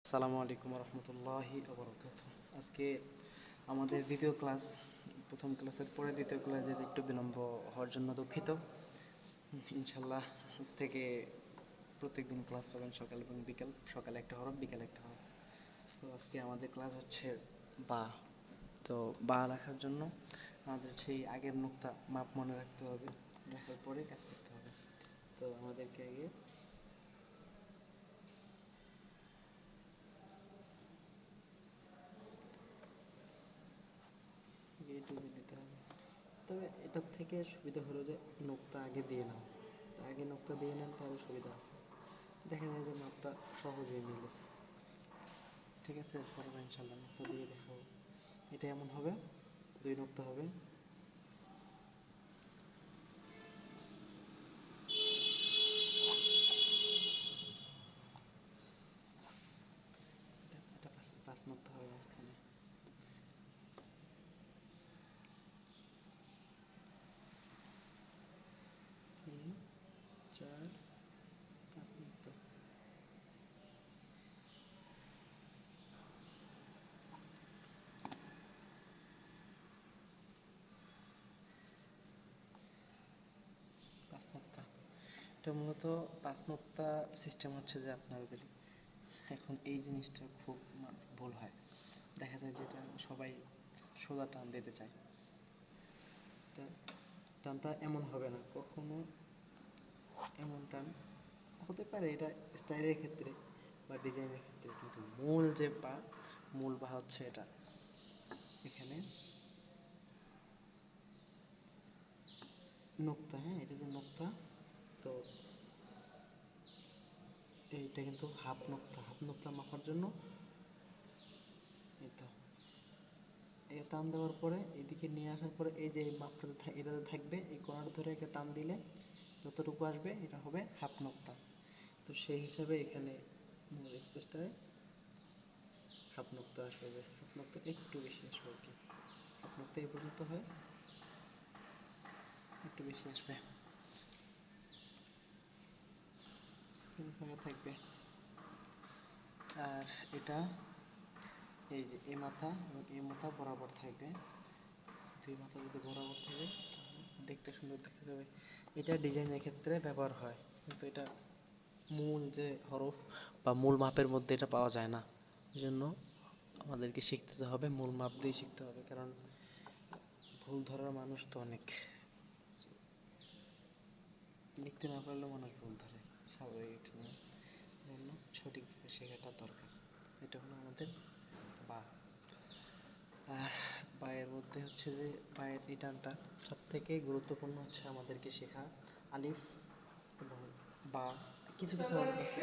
আসসালামু আলাইকুম রহমতুল্লাহি ওবরাকাতুহু। আজকে আমাদের দ্বিতীয় ক্লাস। প্রথম ক্লাসের পরে দ্বিতীয় ক্লাসে একটু বিলম্ব হওয়ার জন্য দুঃখিত। ইনশাল্লাহ আজ থেকে প্রত্যেকদিন ক্লাস পাবেন সকাল এবং বিকেল। সকালে একটা হরফ, বিকেলে একটা হরফ। তো আজকে আমাদের ক্লাস হচ্ছে বা। তো বা রাখার জন্য আমাদের সেই আগের নুক্তা মাপ মনে রাখতে হবে, রাখার পরে কাজ করতে হবে। তো আমাদেরকে আগে এইটুকু দিতে হবে। তবে এটার থেকে সুবিধা হলো যে নোকতা আগে দিয়ে নাও। আগে নোকতা দিয়ে নেন তাহলে সুবিধা আছে, দেখা যায় যে মাপটা সহজেই মিলে। ঠিক আছে, পরে ইনশাল্লাহ নোকতা দিয়ে দেখাবো। এটা এমন হবে, দুই নোকতা হবে। এটা পাঁচ পাঁচ নোকতা হবে মাঝখানে। 3, 4, 5 নোকতা। পাঁচ নোকতা, এটা মূলত পাঁচ নোকতা সিস্টেম হচ্ছে যে আপনাদের এখন এই জিনিসটা খুব ভুল হয়। দেখা যায় যেটা সবাই সোজা টান দিতে চায়। এটা টানটা এমন হবে না কখনো, এমন টান হতে পারে এটা স্টাইলের ক্ষেত্রে বা ডিজাইনের ক্ষেত্রে, কিন্তু মূল যে বা, মূল বা হচ্ছে এটা। এখানে নোক্তা, হ্যাঁ এটা যে নোক্তা, তো এইটা কিন্তু হাফ নোক্তা। হাফ নোক্তা মাপার জন্য এই তো এই টান দেওয়ার পরে এদিকে নিয়ে আসার পরে এই যে মাপটাতে এটাতে থাকবে, এই কোণাটা ধরে একটা টান দিলে যতটুকু আসবে এটা হবে হাফ নোক্তা। তো সেই হিসাবে এখানে মূল স্পেসটায় হাফ নোক্তা আসবে। হাফ নোক্তা একটু বেশি আসবে আর কি। হাফ নোক্তা এই পর্যন্ত হয়, একটু বেশি আসবে, ফাঁকা থাকবে। আর এটা এই যে এ মাথা এবং এ মাথা বরাবর থাকবে। দুই মাথা যদি বরাবর থাকে তাহলে দেখতে সুন্দর দেখা যাবে। এটা ডিজাইনের ক্ষেত্রে ব্যবহার হয়, কিন্তু এটা মূল যে হরফ বা মূল মাপের মধ্যে এটা পাওয়া যায় না। এই জন্য আমাদেরকে শিখতে হবে, মূল মাপ দিয়ে শিখতে হবে, কারণ ভুল ধরার মানুষ তো অনেক, লিখতে না পারলেও মানুষ ভুল ধরে, স্বাভাবিক এটা না। জন্য সঠিকভাবে শেখাটা দরকার। এটা হলো আমাদের বা। আর বায়ের মধ্যে হচ্ছে যে বায়ের এই টানটা সব থেকে গুরুত্বপূর্ণ হচ্ছে আমাদেরকে শেখা আলিফ এবং বা। কিছু কিছু হরফ আছে